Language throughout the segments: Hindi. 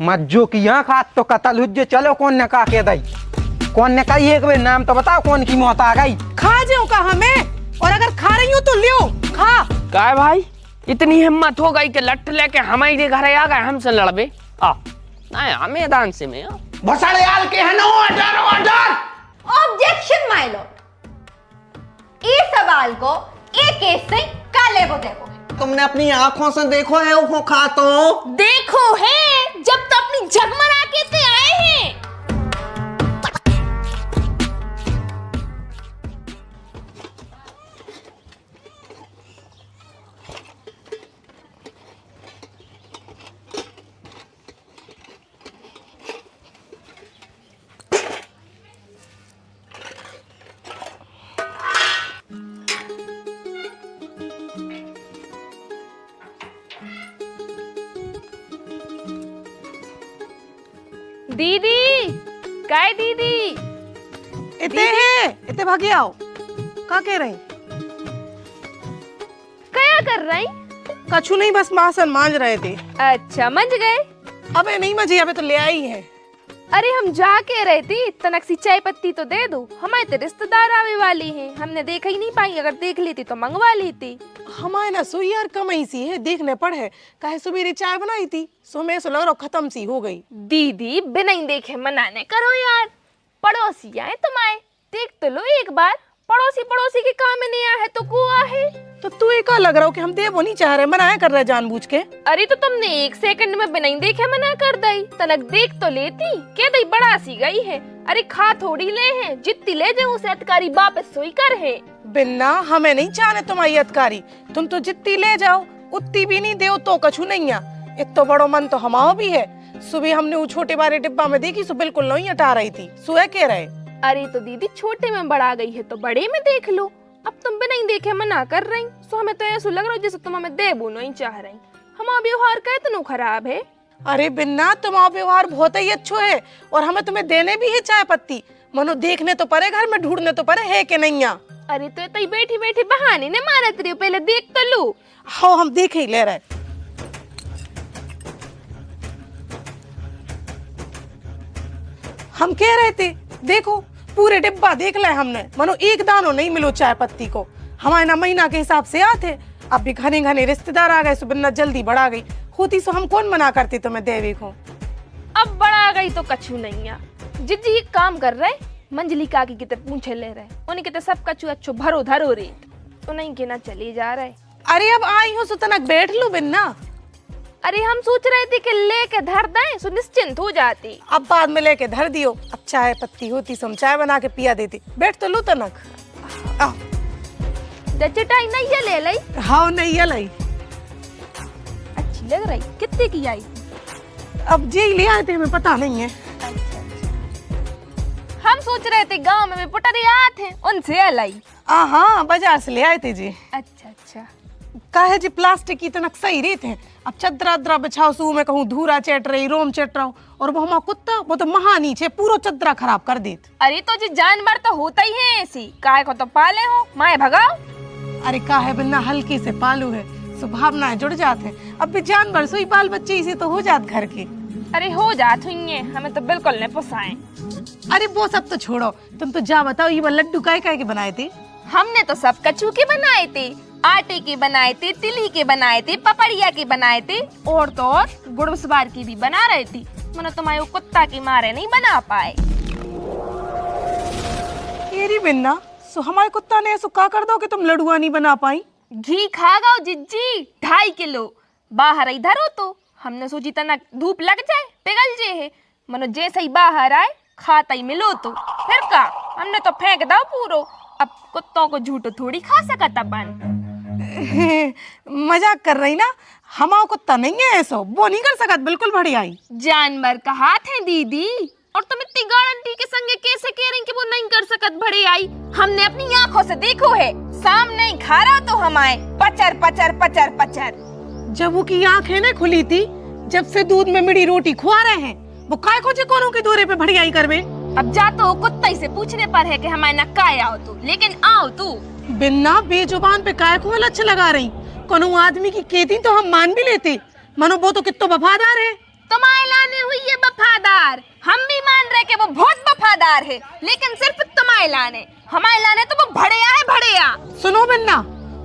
मज्जो की यहाँ खात तो कतल हुज्जे चलो कौन ने कहा के दई कौन ने कही एक बार नाम तो बताओ कौन की मौत आ गई। खा जाओ का हमें और अगर खा रही हूँ तो लियो खा। काय भाई इतनी हिम्मत हो गई कि लठ लेके हमारे घर आ गए हमसे लड़बे आ ना मैदान से में भसड़ यार के है no order order. Objection my lord इस सवाल को एक केस से काले वो देखो तुमने अपनी आंखों से देखो है वो खा तो देखो है जब तो अपनी जगमरा के ते आए हैं। दीदी काय दीदी इते भागी आओ का कह रही क्या कर रही? कछु नहीं बस मासन मांज रहे थे। अच्छा मंज गए? अबे नहीं मजी अबे तो ले आई है। अरे हम जा के रहे थे तनक सी चाय पत्ती तो दे दो हमारे तो रिश्तेदार आवे वाली हैं हमने देखा ही नहीं पाई अगर देख लेती तो मंगवा लेती। हमारे ना सो यार कमई सी है देखने पड़े काहे सुबह चाय बनाई थी सो मैं सो लग रहा खत्म सी हो गई। दीदी बिना ही देखे मनाने करो यार पड़ोसी आए तुम्हारे देख तो लो एक बार पड़ोसी के काम में नहीं आया है तो कुआ है। तो तू एक लग रहा हो कि हम देव नहीं चाह रहे मना कर रहे जानबूझ के। अरे तो तुमने एक सेकंड में बिना ही देखे मना कर दई तनक देख तो लेती क्या दई बड़ा सी गई है। अरे खा थोड़ी ले है जितनी ले जाए उसे अधिकारी वापस सोई कर है। बिन्ना हमें नहीं चाहने तुम्हारी अधिकारी तुम तो जितनी ले जाओ उतनी भी नहीं दे तो कछु नहीं आ इतो बड़ो मन तो हमाओ भी है। सुबह हमने वो छोटे बारे डिब्बा में देखी सो बिल्कुल नहीं हटा रही थी सुबह कह रहे। अरे तो दीदी छोटे में बड़ा गई है तो बड़े में देख लो अब तुम बिना ही देखे मना कर रही सो हमें तो ऐसा लग रहा है जैसे तुम हमें देबो नहीं चाह रही हमारा व्यवहार का इतना खराब है। अरे बिन्ना तुम्हारा व्यवहार बहुत ही अच्छा है और हमें तुम्हें देने भी है चाय पत्ती मनो देखने तो पड़े घर में ढूंढने तो पड़े है कि नहीं। अरे तो तई बैठी बैठी बहाने ने मारत रही पहले देख तो लो। हाँ हम देख ही ले रहे। हम कह रहे थे देखो पूरे डिब्बा देख ले हमने मनो एक दानो नहीं मिलो चाय पत्ती को हमारे ना महीना के हिसाब से आते अब भी घने घने रिश्तेदार आ गए सो बिन्ना जल्दी बढ़ा गई होती सो हम कौन मना करते तुम्हें देवी को। अब बड़ा गई तो कछु नहीं आ जिज्जी काम कर रहे मंजली काकी किते पूछे ले रहे उन्हें किते सब कछु अच्छो भरो धरो रेत तो नहीं के ना चले जा रहे। अरे अब आई हो सो तनक बैठ लो बिन्ना। अरे हम सोच रहे थे कि लेके धर दें सो निश्चिंत हो जाती। अब बाद में लेके धर दियो अब चाय पत्ती होती सो हम चाय बना के पिया देती बैठ तो लो तनक। चटाई नहीं है ले ली। हाँ नहीं है लाई अच्छी लग रही कितने की आई? अब जे ले आए थे हमें पता नहीं है। हम सोच रहे थे गांव में पुटरी आते हैं उनसे लाई। हाँ बाजार से ले आए थे जी। अच्छा काहे जी प्लास्टिक की तनक सही रहते हैं अब चदरा अदरा बिछाओ सू में कहूँ धूरा चट रही रोम चट रहा और वो हमारा कुत्ता वो तो महा नीचे पूरा चदरा खराब कर देते। अरे तो जी जानवर तो होता ही है ऐसी काहे को तो पाले हो माए भगाओ। अरे काहे बिन्ना हल्की से पालू है स्वभावनाएं जुड़ जाते हैं अब भी जानवर सोई बाल बच्चे इसे तो हो जात घर के। अरे हो जात हुई हमें तो बिल्कुल नहीं पोसाए। अरे वो सब तो छोड़ो तुम तो जा बताओ ये लड्डू काय के बनाए थे? हमने तो सब कच्चू के बनाए थे आटे के बनाए थे तिली के बनाए थे पपड़िया के बनाए थे और तो और गुड़सवार की भी बना रहे थे मनो तुम्हारे कुत्ता के मारे नहीं बना पाए। तेरी बिन्ना सो हमारे कुत्ता ने ऐसा का कर दो कि तुम लड्डुआ नहीं बना पाई। घी खा गाओ जिज्जी 2.5 किलो बाहर इधर हो तो हमने सोची तना धूप लग जाए पिघल जे है मनो जैसे ही बाहर आए खाता ही मिलो तो फिर का हमने तो फेंक दो पूरो अब कुत्तों को झूठो थोड़ी खा सकता बन। मजाक कर रही ना हमारा कुत्ता नहीं है ऐसा वो नहीं कर सकत बिल्कुल बढ़िया ही जानवर का हाथ है दीदी और तुम इतनी गारंटी के संगे कैसे कह रही कि वो नहीं कर सकत बड़े आई। हमने अपनी आंखों से देखो है सामने ही खा रहा तो हमारे पचर पचर पचर पचर। जब वो की आंखें ने खुली थी जब से दूध में मिड़ी रोटी खुआ रहे हैं वो काय को कोनों के दौरे पे बढ़ियाई करवे। अब जा तो कुत्ते से पूछने पर है कि हमारे न काय आओ तू लेकिन आओ तू बिन्ना बेजुबान पे काय को अच्छा लगा रही कोनो आदमी की खेती तो हम मान भी लेते मनो वो तो कितो वफादार है। तुम्हारे लाने हुई वफादार, हम भी मान रहे कि वो बहुत वफादार है, लेकिन सिर्फ तुम्हारे लाने, हमारे लाने तो वो भड़िया है, भड़िया। सुनो बन्ना,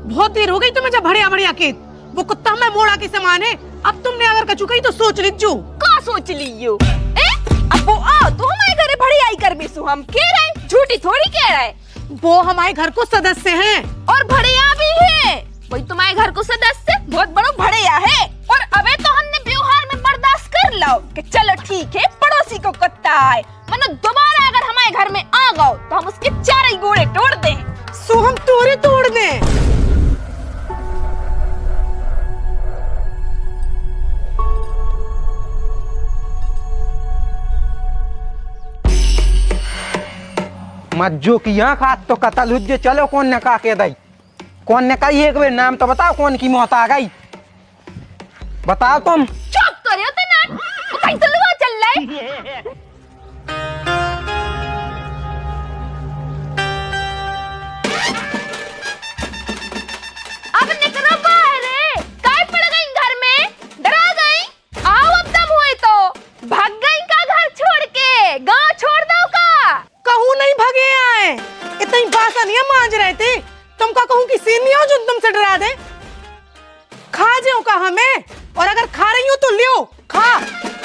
बहुत देर हो गई तुम्हें जब भड़िया भड़िया के वो कुत्ता मैं मोड़ा के समान है। अब तुमने अगर कचू कही तो सोच लीजो। का सोच लियो? अब वो आओ तो हमारे घरे भड़िया ही कर बेसु, हम कह रहे, झूठी थोड़ी कह रहे। वो हमारे घर को सदस्य हैं और भड़िया भी है। वही तुम्हारे घर को सदस्य बहुत बड़ा भड़िया है। और अबे तो हमने व्यवहार में बर्दाश्त कर लो कि चलो ठीक है, पड़ोसी को कुत्ता आए, मनो दोबारा अगर हमारे घर में आ गओ तो हम उसके चार ही गोड़े तोड़ दें। सो हम तोड़े तोड़ दें। मज्जो की यहाँ खात तो कतल हुज्जे चलो कौन ने का के दई, कौन ने कही एक बार नाम तो बताओ कौन की मौत आ गई, बताओ तुम। चुप तो रहे हो तना, कहीं तो लुआ चल रहा है। अब निकलो बाहर, काय पड़ गई घर में, डरा गई? आओ अब दम हुए तो भाग गई का घर छोड़ के, गांव छोड़ दो का? कहूँ नहीं भगे आए, इतनी बासा नहीं मांझ रहे थे। तुमका कहूँ की सीन नहीं हो जो तुमसे डरा दे। खा जाओ का हमें, और अगर खा रही हो तो लियो खा।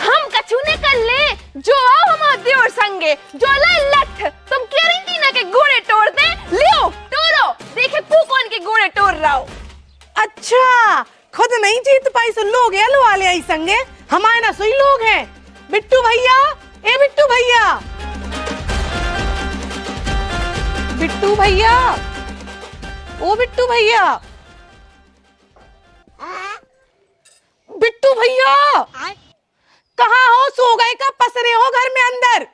हम कछु ने कर ले, जो आओ हम देवर संगे, जो ला लठ, तुम कह रही थी ना कि घोड़े तोड़ दे, लियो तोड़ो, देखे पू कौन के घोड़े तोड़ रहा हो। अच्छा, खुद नहीं जीत पाई सो लोग है लो वाले आई संगे, हमारे ना सोई लोग हैं। बिट्टू भैया, ए बिट्टू भैया, बिट्टू भैया, ओ बिट्टू भैया, बिट्टू भैया, कहाँ हो? सो गए का पसरे हो घर में अंदर?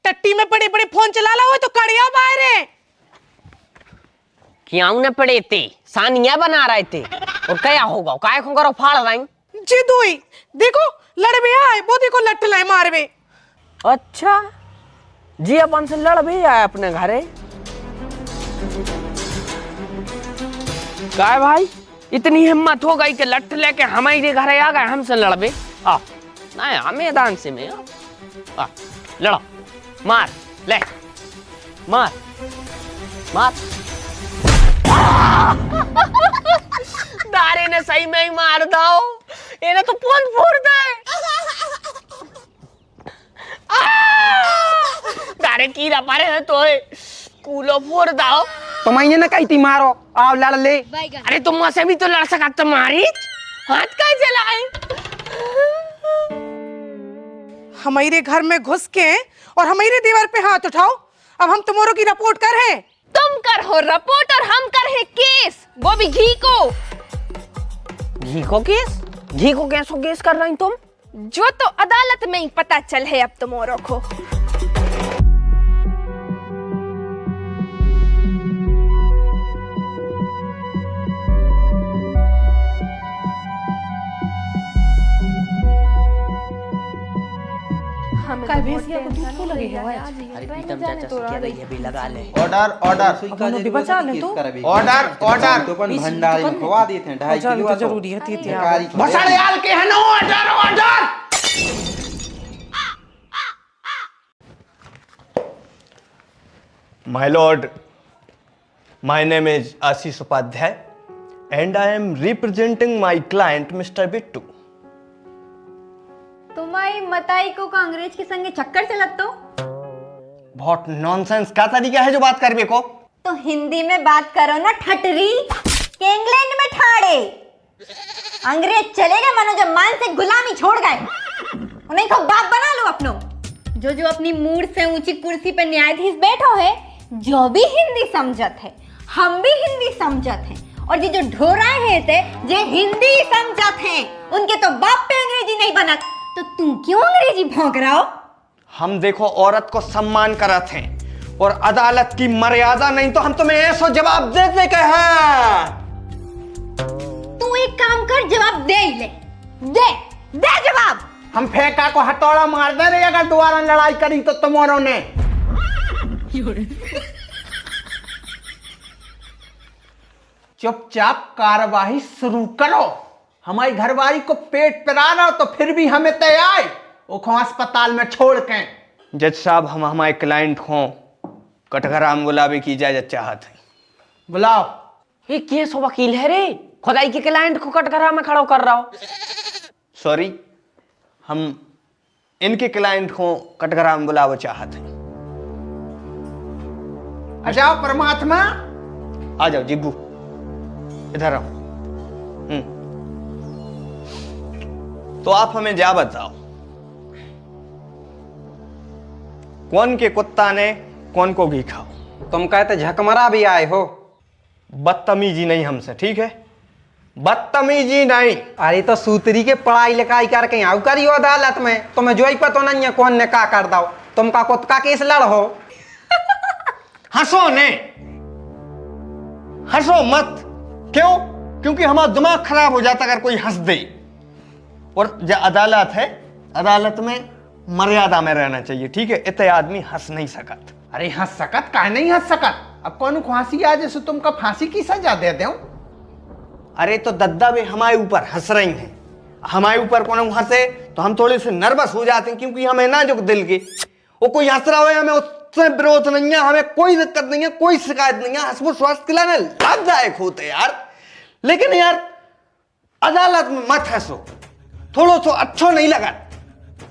टट्टी में पड़े पड़े फोन चला ला हो तो कड़िया बाहर है। क्यों न पड़े थे, सानिया बना रहे थे, और क्या होगा, काय को करो फाड़ रही जी दुई, देखो लड़बे आए, वो देखो लठ लाए मारबे। अच्छा जी, अपन से लड़ भी आए अपने घरे। काय भाई, इतनी हिम्मत हो गई कि लठ लेके हमारे घरे आ गए हमसे लड़बे? आ नहीं, मैदान से में आ लड़ो, मार ले, मार मार। दारे ने सही में ही मार दो, इन्हें तो फोन फोड़ दे। दारे कीड़ा पारे है तो कूलो फोड़ दो। तो मैंने ना कही थी मारो, आओ लड़ ले। अरे तुम मुझसे भी तो लड़ सका, तुम्हारी हाथ का जलाए। हमारे घर में घुस के और हमारे दीवार पे हाथ उठाओ। अब हम तुम्हारों की रिपोर्ट कर हैं। तुम कर हो रिपोर्ट और हम कर है केस, वो भी घी को। घी को केस? घी को कैसो केस कर रही तुम? जो तो अदालत में ही पता चल है अब तुम्हारों को। काय भैंसिया को दूध को लगे है आज। अरे प्रीतम चाचा से कह रही है भी लगा ले। ऑर्डर ऑर्डर दोनों भी बचा ले तो। ऑर्डर ऑर्डर तो अपन भंडारे में खवा देते हैं 2.5 किलो। जरूरी है तीत भसड़याल के है ना। Order order. My lord, my name is Ashish Upadhyay and I am representing my client Mr. Bittu. तुम्हारी बताई को अंग्रेज के संगे चक्कर चलत तो बहुत नॉनसेंस का तरीका है जो बात करने को। तो हिंदी में बात करो ना ठटरी के इंग्लैंड में ठाड़े। अंग्रेज चले गए मनो जब मान से गुलामी छोड़ गए, उन्हें को बाप बना लो अपनो। जो जो अपनी मूड से ऊंची कुर्सी पे न्यायाधीश बैठो है, जो भी हिंदी समझत है, हम भी हिंदी समझत हैं। और ये जो ढोराए हैं थे जे हिंदी समझत हैं, उनके तो बाप पे अंग्रेजी नहीं बनत। तो तू क्यों अंग्रेजी भौंक रहा हो? हम देखो औरत को सम्मान करत हैं और अदालत की मर्यादा नहीं तो हम तुम्हें ऐसा जवाब देते के हैं। तू एक काम कर, जवाब दे ही ले। दे दे जवाब। हम फेंका को हथौड़ा मार दे रहे अगर दोबारा लड़ाई करी तो तुम्हारों ने। चुपचाप कार्यवाही शुरू करो। हमारी घरवाली को पेट पिरा रहा हो तो फिर भी हमें तय आए। ओखो अस्पताल में छोड़ के। जज साहब, हम हमारे क्लाइंट को कटघराम गुलाबी की इजाजत चाहते हैं। बुलाओ। ये केस वकील है रे, खुदाई के क्लाइंट को कटघरा में खड़ा कर रहा हो। सॉरी, हम इनके क्लाइंट को कटघराम बुलावा चाहते हैं। आ जाओ परमात्मा। आ जाओ जिब्बू, इधर आओ। तो आप हमें जा बताओ, कौन के कुत्ता ने कौन को घी खाओ? तुम कहते झकमरा भी आए हो। बदतमीजी नहीं हमसे, ठीक है? बदतमीजी नहीं। अरे तो सूतरी के पढ़ाई लिखाई करके आऊ करियो अदालत में, तुम्हें जो ही पता नहीं है कौन ने का कर दो। तुम का कुत्ता का केस लड़ो। हंसो ने, हंसो मत। क्यों? क्योंकि हमारा दिमाग खराब हो जाता अगर कोई हंस दे। और जो अदालत है, अदालत में मर्यादा में रहना चाहिए, ठीक है? इतने आदमी हंस नहीं सकत। अरे हंस सकत काहे नहीं हंस सकत? अब कौन फांसी आ जैसे तुमका फांसी की सजा दे दूं? अरे तो दद्दा भी हमारे ऊपर हंस रही हैं। हमारे ऊपर कौन हंसे तो हम थोड़े से नर्वस हो जाते हैं, क्योंकि हमें ना जो दिल के वो कोई हंस रहा हो, हमें उससे विरोध नहीं है, हमें कोई दिक्कत नहीं है, कोई शिकायत नहीं है। हंसमुख स्वास्थ्य के लिए लाभदायक होते यार। लेकिन यार अदालत में मत हंसो, थोड़ा सा अच्छा नहीं लगा।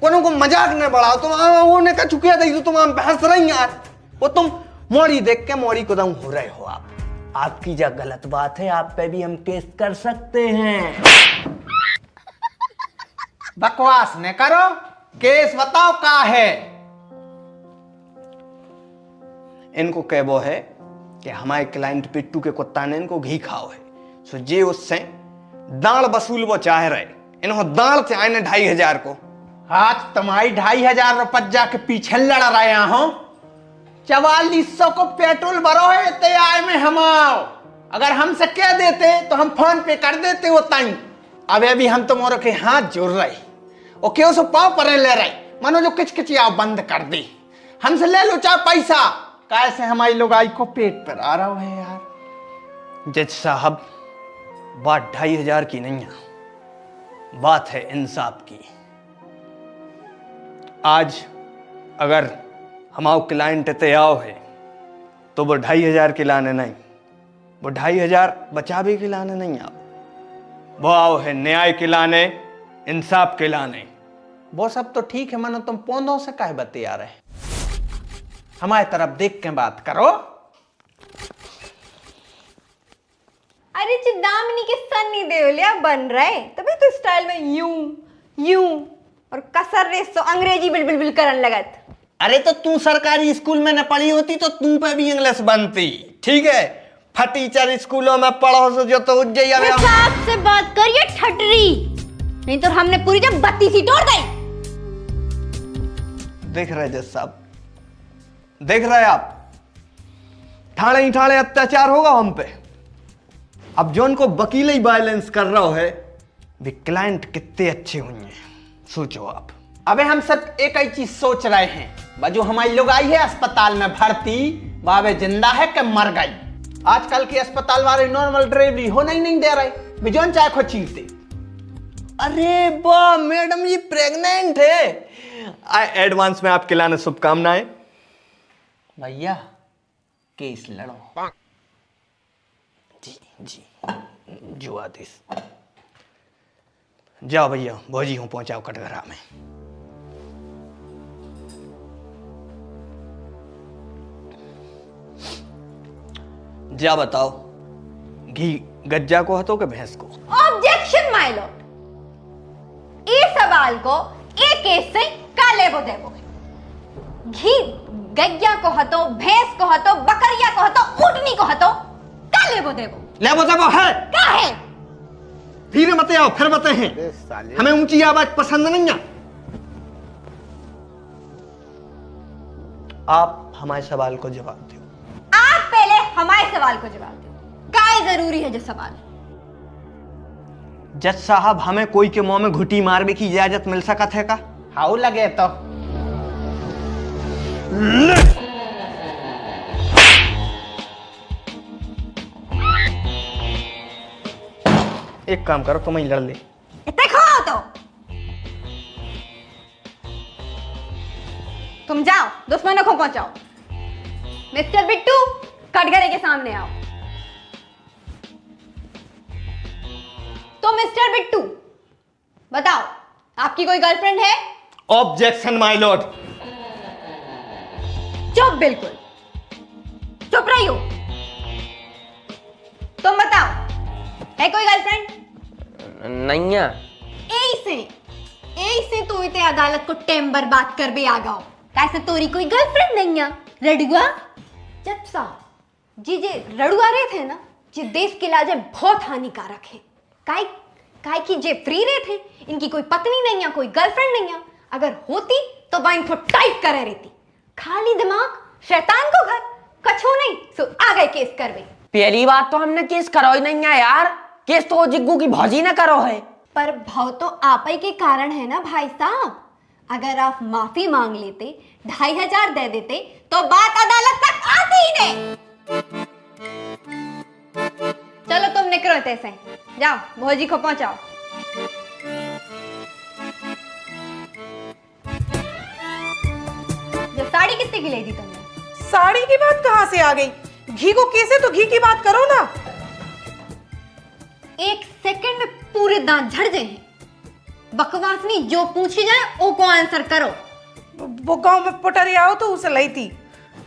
कोनो को मजाक न बढ़ाओ। तुम वो ने कह चुके थे तो तुम हंस रही यार। वो तुम मोड़ी देख के मोड़ी को दम हो रहे हो। आपकी जो गलत बात है, आप पे भी हम केस कर सकते हैं। बकवास न करो, केस बताओ का है। इनको कहबो है कि हमारे क्लाइंट पिट्टू के कुत्ता ने इनको घी खाओ है, सो जे उससे दांड़ वसूल वो चाह रहे। इन्हों दांड़ से आए 2500 को। आज तुम्हारी 2500 रुपया के पीछे लड़ रहे हो। 4400 को पेट्रोल भरो है ते आए में हम आओ। अगर हमसे कह देते तो हम फोन पे कर देते वो ताई। अब भी हम तुम्हारे के हाथ जोड़ रहे और क्यों सो पाँव पर ले रहे, मानो जो किचकिचिया बंद कर दी। हमसे ले लो चाहे पैसा, कैसे हमारी लोग आई को पेट पर आ रहा है यार। जज साहब, बात 2500 की नहीं है, बात है इंसाफ की। आज अगर हमारा क्लाइंट तैयार है तो वो 2500 के लाने नहीं, वो 2500 बचावे के लाने नहीं आओ। वो आओ है न्याय के लाने, इंसाफ के लाने। वो सब तो ठीक है, मानो तुम पौधों से काहे बतिया रहे। हमारी तरफ देख के बात करो। अरे चिंतामणि के सन्नी देओलिया बन रहे, तभी तो स्टाइल में यूं यूं और कसर रेस तो अंग्रेजी बिल करन लगत। अरे तो तू सरकारी स्कूल में न पढ़ी होती तो तू पे भी इंग्लिश बनती, ठीक है? फटीचर स्कूलों में पढ़ो सो जो तो उज्जैन हिसाब से बात करिए ठटरी, नहीं तो हमने पूरी जब बत्ती सी तोड़ दी। देख रहे जज साहब, देख रहे आप, ठाणे ही ठाणे अत्याचार होगा हम पे। अब जो उनको वकील ही वायलेंस कर रहा है, वे क्लाइंट कितने अच्छे होंगे, सोचो आप। अबे हम सब एक ही चीज सोच रहे हैं, बाजू हमारी लोग आई है अस्पताल में भर्ती, बाबे जिंदा है कि मर गई। आजकल के अस्पताल वाले नॉर्मल डिलीवरी होना ही नहीं दे रहे, बिजोन चाय को चीरते। अरे वाह मैडम, ये प्रेग्नेंट है। एडवांस में आपके लाने शुभकामनाएं। भैया केस लड़ो। जी जी, जो आदेश। जाओ भैया, भौजी हूं, पहुंचाओ कटघरा में। जा बताओ, घी गज्जा को हतो कि भैंस को? ऑब्जेक्शन माय लॉर्ड, इस सवाल को एक केस से काले वो देवो। घी गैया को हतो, भैंस को हतो, बकरिया को हतो, ऊँटनी को हतो, काले वो देवो। ले बताओ है का है? फिर मत आओ, फिर बते हैं। हमें ऊंची आवाज पसंद नहीं है। आप हमारे सवाल को जवाब दो। आप पहले हमारे सवाल को जवाब दो, काय जरूरी है जो सवाल। जज साहब, हमें कोई के मुंह में घुटी मारने की इजाजत मिल सकत है का? हाउ लगे तो एक काम करो, तुम ही लड़ ले। देखो तो तुम जाओ दुश्मनों को पहुंचाओ। मिस्टर बिट्टू कटघरे के सामने आओ। तो मिस्टर बिट्टू बताओ, आपकी कोई गर्लफ्रेंड है? Objection my Lord. चुप, बिल्कुल चुप रही हो। तुम बताओ, है कोई गर्लफ्रेंड? नहीं है। ऐसे तो इते अदालत को टेम बर्बाद कर भी आ गाओ। कैसे तोरी कोई गर्लफ्रेंड नहीं है? रडुआ जब साहब जी जे रडुआ रहे थे ना, जे देश के लाजे बहुत हानिकारक है। काय की जे फ्री रहे थे, इनकी कोई पत्नी नहीं है, कोई गर्लफ्रेंड नहीं है। अगर होती तो बाइन को टाइट करे रहती। खाली दिमाग, शैतान को घर, कछो नहीं सो आ गए केस करवे। पहली बात तो हमने केस करो ही नहीं है यार, केस तो जिग्गू की भौजी ने करो है। पर भाव तो आप ही के कारण है ना भाई साहब। अगर आप माफी मांग लेते, 2500 दे देते तो बात अदालत तक आती ही नहीं। चलो तुम निकलो तैसे, जाओ भौजी को पहुंचाओ। जो साड़ी कितने की ली थी तुमने? साड़ी की बात कहां से आ गई? घी को कैसे, तो घी की बात करो ना। 1 सेकंड में पूरे दांत झड़ जाए हैं। बकवास नहीं, जो पूछी जाए वो को आंसर करो। वो गांव में पटरी आओ तो उसे लाई थी।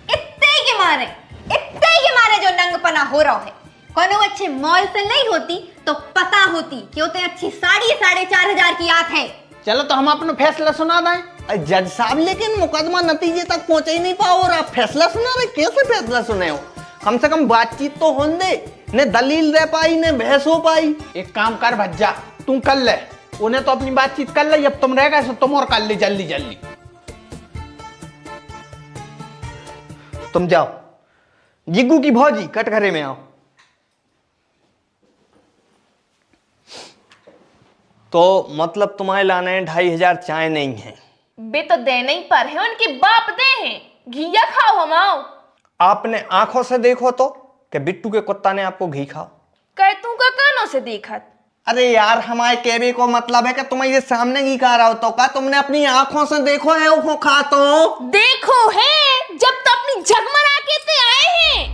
इतने के मारे जो नंगपना हो रहा है। कोनो अच्छे मॉल से नहीं होती तो पता होती कि उतने अच्छी साड़ी 4500 की आत है। चलो तो हम अपना फैसला सुना दें। जज साहब लेकिन मुकदमा नतीजे तक पहुंचे ही नहीं पाओ और आप फैसला सुना रहे? कैसे फैसला सुने हो? कम से कम बातचीत तो होने दे। ने दलील दे पाई, ने बहस हो पाई। एक काम कर भज्जा, तू कर ले, उन्हें तो अपनी बातचीत कर ले। अब तुम रह गए तुम और कर ले जल्दी जल्दी। तुम जाओ, जिग्गू की भौजी कटघरे में आओ। तो मतलब तुम्हारे लाने 2500 चाय नहीं है? बे तो देने ही पर है, उनके बाप दे हैं। घिया खाओ हम आओ। आपने आंखों से देखो तो कि बिट्टू के कुत्ता ने आपको घी खाओ? कह तू का कानों से देखत। अरे यार, हमारे कहने को मतलब है कि तुम्हारे सामने घी खा रहा हो तो का तुमने अपनी आंखों से देखो है वो खा तो? देखो है, जब तो अपनी झगमरा के ते आए हैं।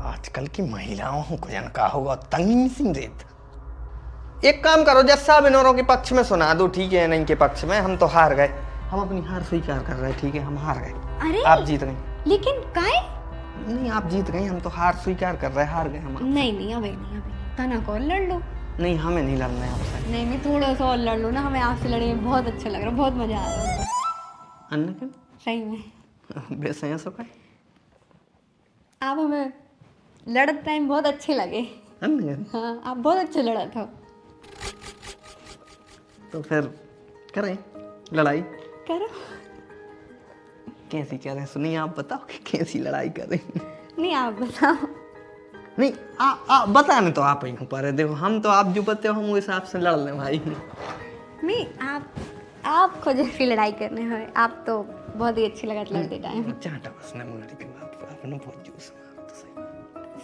आजकल की महिलाओं को जन का होगा तंग सिंह रेत। एक काम करो जज साहब, इनों के पक्ष में सुना दो, ठीक है? नहीं के पक्ष में। हम तो हार गए, हम अपनी हार स्वीकार कर रहे हैं, ठीक है? हम हार गए। अरे आप जीत गए। लेकिन काहे? नहीं, आप जीत गए, हम तो हार स्वीकार कर रहे हैं, हार गए हम। नहीं अबे तना को लड़ लो। नहीं, हमें नहीं लड़ना है आपसे। नहीं थोड़ा सा और लड़ लो ना, हमें आपसे लड़ने में बहुत अच्छा लग रहा है, बहुत मजा आ रहा है अन्ना क्यों? सही में। बेसया सो का आप हमें लड़त टाइम बहुत अच्छे लगे। अन्ना हाँ, आप बहुत अच्छे लड़ा था। तो फिर करें लड़ाई? करो। कैसी करें? सुनिए, आप बताओ कि कैसी लड़ाई करें। नहीं आप बताओ। नहीं, आप बताने तो आप ही हो पा रहे। देखो, हम तो आप जो बताते हो हम उस हिसाब से लड़ लें भाई। नहीं आप खुद जैसी लड़ाई करने हैं। आप तो बहुत ही अच्छी लगा लड़ते टाइम। चाटा बसने मुंगरी के बाप आपने बहुत जोश मारा तो सही।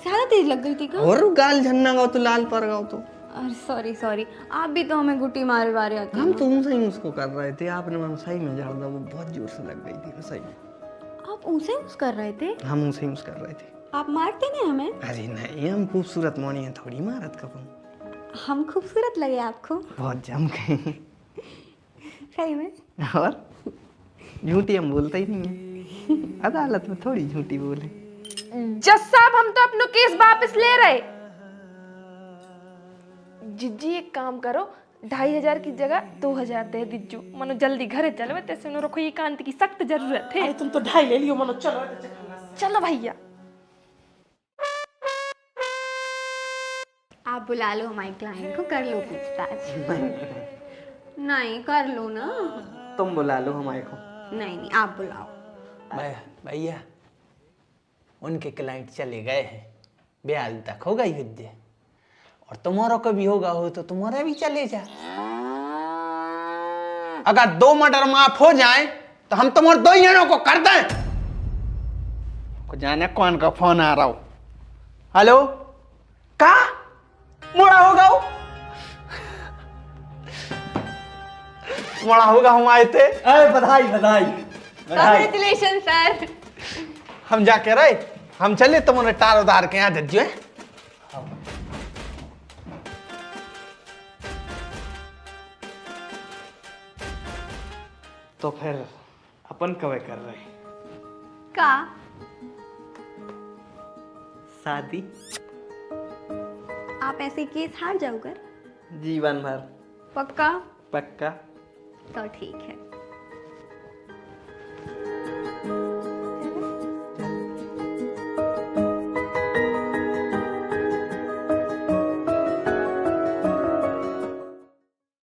ज्यादा तेज लग गई थी क्या? और गाल झन्ना गाओ तो लाल पर गाओ तो। अरे सॉरी, आप भी तो हमें गुट्टी मारे बारे आते हम तो उनसे ही उसको कर रहे थे, आपने हम सही में झाड़ दिया, वो बहुत जोर से लग गई थी सही में। आप उनसे यूज कर रहे थे? हम उनसे यूज कर रहे थे। आप मारते नहीं हमें? अरे नहीं, हम खूबसूरत मोनी है, थोड़ी मारत कब। हम खूबसूरत लगे आपको? बहुत जम के। सही में? और झूठी हम बोलते ही नहीं है, अदालत में थोड़ी झूठी बोले। जज साहब, हम तो अपनो केस वापस ले रहे। जिज्जी एक काम करो, 2500 की जगह 2000 दे दीजू। मनो जल्दी घरे चलवे, तैसे उन्होंने रखो, ये कांत की सख्त जरूरत है। अरे तुम तो 2.5 ले लियो मनो, चलो चलो भैया। आप बुला लो हमारे क्लाइंट को, कर लो पूछताछ। नहीं कर लो ना। तुम बुला लो हमारे को। नहीं आप बुलाओ। भैया उनके क्लाइंट चले गए हैं, ब्याज तक हो गई हुज्जे, और तुम्हारा कभी होगा हो तो तुम्हारा भी चले जा। अगर 2 मर्डर माफ हो जाए तो हम तुम्हारे 2 जनों को कर दें। को जाने कौन का फोन आ रहा हो। हेलो, का मुड़ा होगा बड़ा होगा हम आए थे। अरे बधाई बधाई बधाई। Congratulation sir. हम जाके रहे, हम चले तुमने टार उधार के यहाँ जज्जू है। तो फिर अपन कब कर रहे हैं का शादी? आप ऐसे केस हार जाओगे? जीवन भर। पक्का? पक्का। तो ठीक है।